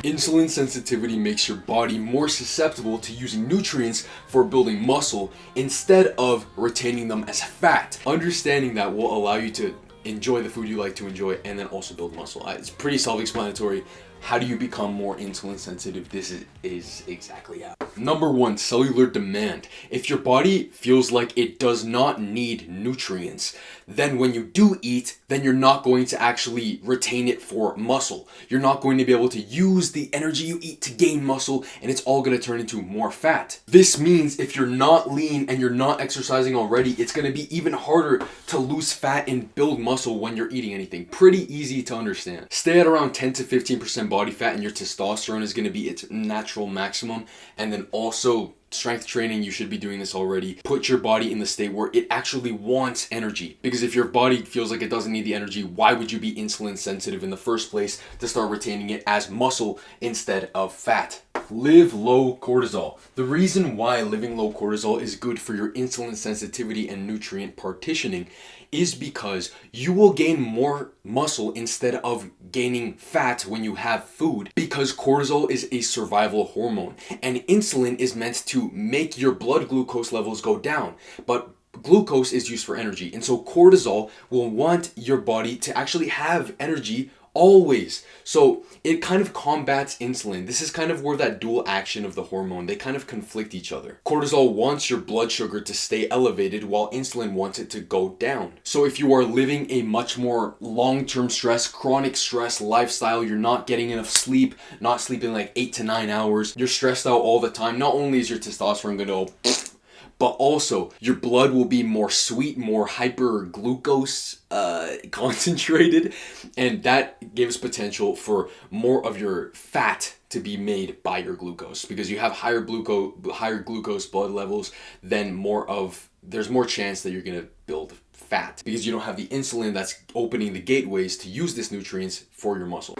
Insulin sensitivity makes your body more susceptible to using nutrients for building muscle instead of retaining them as fat. Understanding that will allow you to enjoy the food you like to enjoy and then also build muscle. It's pretty self-explanatory. How do you become more insulin sensitive? This is exactly how. Number 1, cellular demand. If your body feels like it does not need nutrients, then when you do eat, then you're not going to actually retain it for muscle. You're not going to be able to use the energy you eat to gain muscle, and it's all going to turn into more fat. This means if you're not lean and you're not exercising already, it's going to be even harder to lose fat and build muscle when you're eating anything. Pretty easy to understand. Stay at around 10 to 15% body fat and your testosterone is going to be its natural maximum. And then also strength training, you should be doing this already. Put your body in the state where it actually wants energy, because if your body feels like it doesn't need the energy, why would you be insulin sensitive in the first place to start retaining it as muscle instead of fat? Live low cortisol. The reason why living low cortisol is good for your insulin sensitivity and nutrient partitioning is because you will gain more muscle instead of gaining fat when you have food, because cortisol is a survival hormone and insulin is meant to make your blood glucose levels go down, but glucose is used for energy, and so cortisol will want your body to actually have energy always. So it kind of combats insulin. This is kind of where that dual action of the hormone, they kind of conflict each other. Cortisol wants your blood sugar to stay elevated while insulin wants it to go down. So if you are living a much more long-term stress, chronic stress lifestyle, you're not getting enough sleep, not sleeping like 8 to 9 hours, you're stressed out all the time, not only is your testosterone going to but also your blood will be more sweet, more hyperglucose concentrated, and that gives potential for more of your fat to be made by your glucose, because you have higher glucose blood levels, then there's more chance that you're going to build fat, because you don't have the insulin that's opening the gateways to use this nutrients for your muscle.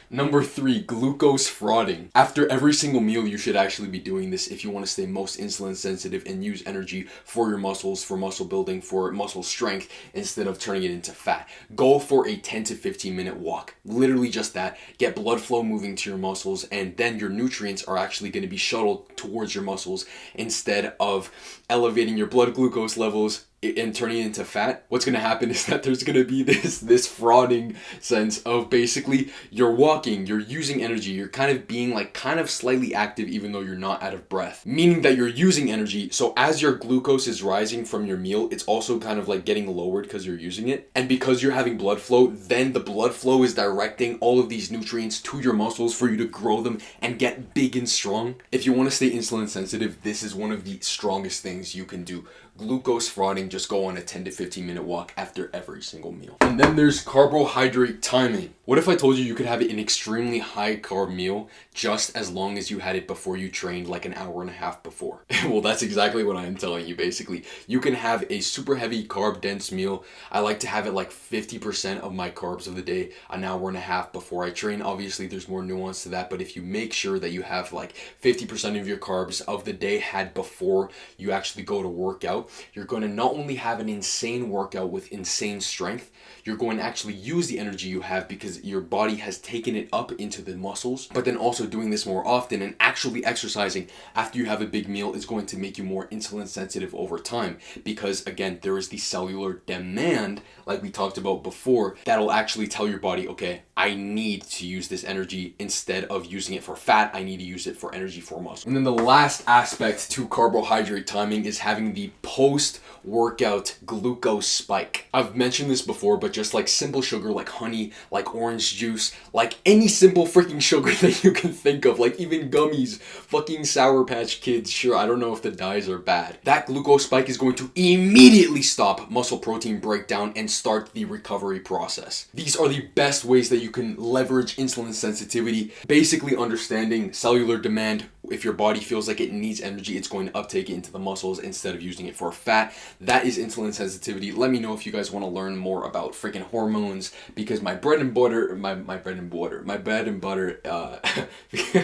Number 3, glucose frauding. After every single meal, you should actually be doing this if you want to stay most insulin sensitive and use energy for your muscles, for muscle building, for muscle strength, instead of turning it into fat. Go for a 10 to 15 minute walk. Literally just that. Get blood flow moving to your muscles, and then your nutrients are actually going to be shuttled towards your muscles instead of elevating your blood glucose levels and turning it into fat. What's going to happen is that there's going to be this frauding sense of basically you're walking, you're using energy, you're kind of being like kind of slightly active even though you're not out of breath, meaning that you're using energy. So as your glucose is rising from your meal, it's also kind of like getting lowered because you're using it, and because you're having blood flow, then the blood flow is directing all of these nutrients to your muscles for you to grow them and get big and strong. If you want to stay insulin sensitive, this is one of the strongest things you can do. Glucose frauding, just go on a 10 to 15 minute walk after every single meal. And then there's carbohydrate timing. What if I told you could have an extremely high carb meal just as long as you had it before you trained, like an hour and a half before? Well, that's exactly what I'm telling you. Basically, you can have a super heavy carb dense meal. I like to have it like 50% of my carbs of the day an hour and a half before I train. Obviously, there's more nuance to that, but if you make sure that you have like 50% of your carbs of the day had before you actually go to work out, you're going to not only have an insane workout with insane strength, you're going to actually use the energy you have because your body has taken it up into the muscles. But then also doing this more often and actually exercising after you have a big meal is going to make you more insulin sensitive over time, because again, there is the cellular demand, like we talked about before, that'll actually tell your body, okay, I need to use this energy instead of using it for fat. I need to use it for energy for muscle. And then the last aspect to carbohydrate timing is having the post-workout glucose spike. I've mentioned this before, but just like simple sugar, like honey, like orange juice, like any simple freaking sugar that you can think of, like even gummies, fucking Sour Patch Kids, sure, I don't know if the dyes are bad. That glucose spike is going to immediately stop muscle protein breakdown and start the recovery process. These are the best ways that you can leverage insulin sensitivity. Basically understanding cellular demand. If your body feels like it needs energy, it's going to uptake it into the muscles instead of using it for fat. That is insulin sensitivity. Let me know if you guys want to learn more about freaking hormones, because my bread and butter,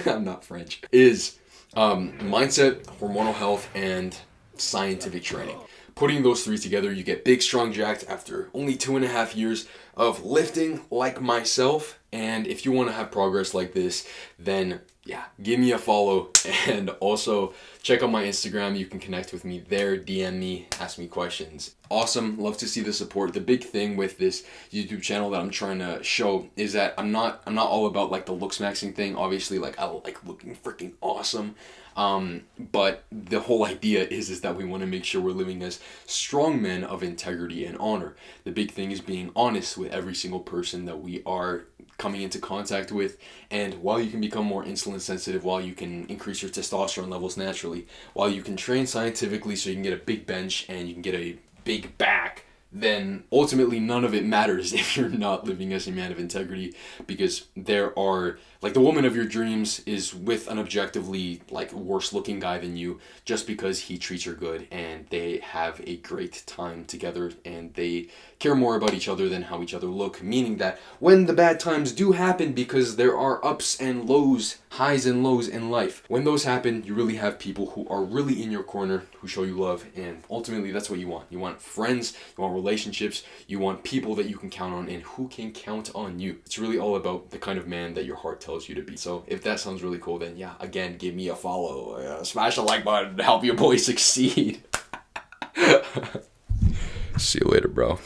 I'm not French, is mindset, hormonal health, and scientific training. Putting those three together, you get big, strong, jacked after only 2.5 years of lifting like myself And if you want to have progress like this, then yeah, give me a follow, and also check out my Instagram. You can connect with me there, DM me, ask me questions. Awesome, love to see the support. The big thing with this YouTube channel that I'm trying to show is that I'm not all about like the looks maxing thing. Obviously, like I like looking freaking awesome. But the whole idea is that we want to make sure we're living as strong men of integrity and honor. The big thing is being honest with every single person that we are coming into contact with. And while you can become more insulin sensitive, while you can increase your testosterone levels naturally, while you can train scientifically so you can get a big bench and you can get a big back, then ultimately none of it matters if you're not living as a man of integrity, because there are, like, the woman of your dreams is with an objectively like worse looking guy than you just because he treats her good and they have a great time together and they care more about each other than how each other look, meaning that when the bad times do happen, because there are ups and lows, highs and lows in life, when those happen, you really have people who are really in your corner, who show you love, and ultimately that's what you want. You want friends, you want relationships, you want people that you can count on and who can count on you. It's really all about the kind of man that your heart tells you to be. So if that sounds really cool, then yeah, again, give me a follow, smash the like button to help your boy succeed. See you later, bro.